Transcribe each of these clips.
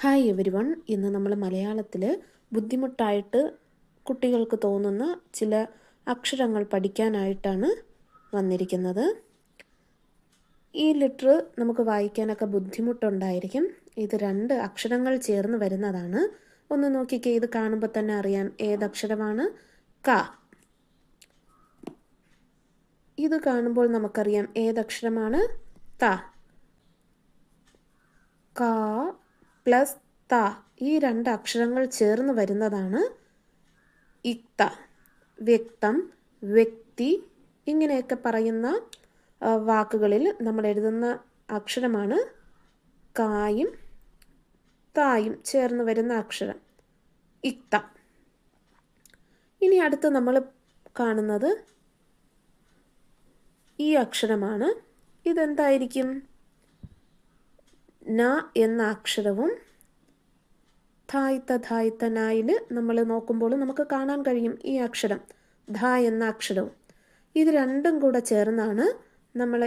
Hi everyone. ഇന്ന് നമ്മൾ മലയാളത്തിൽ ബുദ്ധിമുട്ടായിട്ട് കുട്ടികൾക്ക് തോന്നുന്ന ചില അക്ഷരങ്ങൾ പഠിക്കാനായിട്ടാണ് വന്നിരിക്കുന്നത്. ഈ ലെറ്റർ നമുക്ക് വായിക്കാനൊക്കെ ബുദ്ധിമുട്ടുണ്ടായിരിക്കും. ഇത് 2 അക്ഷരങ്ങൾ ചേർന്ന് വരുന്നതാണ്. ഒന്ന് നോക്കിക്കേ, ഇത് കാണുമ്പോൾ തന്നെ അറിയാം ഏതക്ഷരമാണ്. ക. ഇത് കാണുമ്പോൾ നമുക്കറിയാം ഏതക്ഷരമാണ്. ത. ക പ്ലസ് ത, ഈ 2 അക്ഷരങ്ങൾ ചേർന്ന് വരുന്നതാണ് ഇക്ത. വ്യക്തം, വ്യക്തി ഇങ്ങനെയൊക്കെ പറയുന്ന വാക്കുകളിൽ നമ്മൾ എഴുതുന്ന അക്ഷരമാണ് കായും തായും ചേർന്ന് വരുന്ന അക്ഷരം ഇക്ത. ഇനി അടുത്ത് നമ്മൾ കാണുന്നത് ഈ അക്ഷരമാണ്. ഇതെന്തായിരിക്കും? ന എന്ന അക്ഷരവും ധായിത്ത നായിൽ നമ്മൾ നോക്കുമ്പോൾ നമുക്ക് കാണാൻ കഴിയും ഈ അക്ഷരം ധ എന്ന അക്ഷരവും. ഇത് രണ്ടും കൂടെ ചേർന്നാണ് നമ്മൾ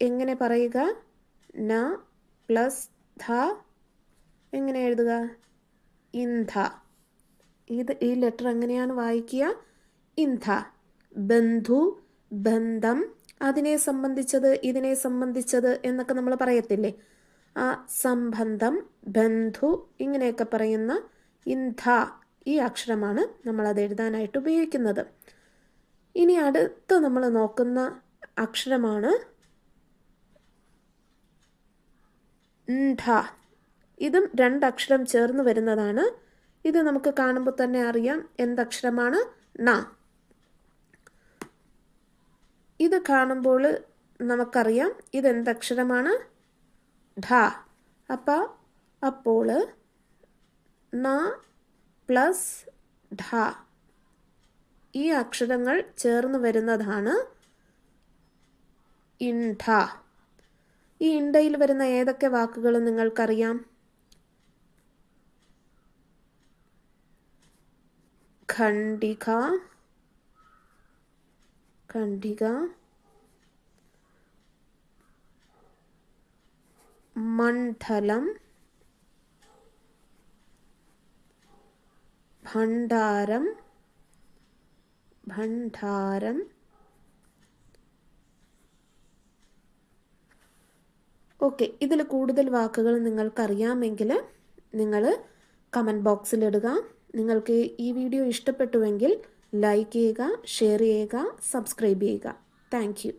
എങ്ങനെ പറയുക? ന പ്ലസ് ധ എങ്ങനെ എഴുതുക? ഇന്ധ. ഈ ലെറ്റർ എങ്ങനെയാണ് വായിക്കുക? ഇന്ധ. ബന്ധു, ബന്ധം, അതിനെ സംബന്ധിച്ചത്, ഇതിനെ സംബന്ധിച്ചത് എന്നൊക്കെ നമ്മൾ പറയത്തില്ലേ? ആ സംബന്ധം, ബന്ധു ഇങ്ങനെയൊക്കെ പറയുന്ന ഇന്ധ ഈ അക്ഷരമാണ് നമ്മളത് എഴുതാനായിട്ട് ഉപയോഗിക്കുന്നത്. ഇനി അടുത്ത് നമ്മൾ നോക്കുന്ന അക്ഷരമാണ് ന്ധ. ഇതും 2 അക്ഷരം ചേർന്ന് വരുന്നതാണ്. ഇത് നമുക്ക് കാണുമ്പോൾ തന്നെ അറിയാം എന്തക്ഷരമാണ്. ന. ഇത് കാണുമ്പോൾ നമുക്കറിയാം ഇതെന്തക്ഷരമാണ്. ഢ. അപ്പോൾ ന പ്ലസ് ഢ ഈ അക്ഷരങ്ങൾ ചേർന്ന് വരുന്നതാണ് ഇണ്ഠ. ഈ ഇണ്ടയിൽ വരുന്ന ഏതൊക്കെ വാക്കുകൾ നിങ്ങൾക്കറിയാം? ഖണ്ഡിക, ഖണ്ഡിക, മണ്ഡലം, ഭണ്ഡാരം, ഭണ്ഡാരം. ഓക്കെ, ഇതിൽ കൂടുതൽ വാക്കുകൾ നിങ്ങൾക്കറിയാമെങ്കിൽ നിങ്ങൾ കമൻറ്റ് ബോക്സിലിടുക. നിങ്ങൾക്ക് ഈ വീഡിയോ ഇഷ്ടപ്പെട്ടുവെങ്കിൽ ലൈക്ക് ചെയ്യുക, ഷെയർ ചെയ്യുക, സബ്സ്ക്രൈബ് ചെയ്യുക. Thank you.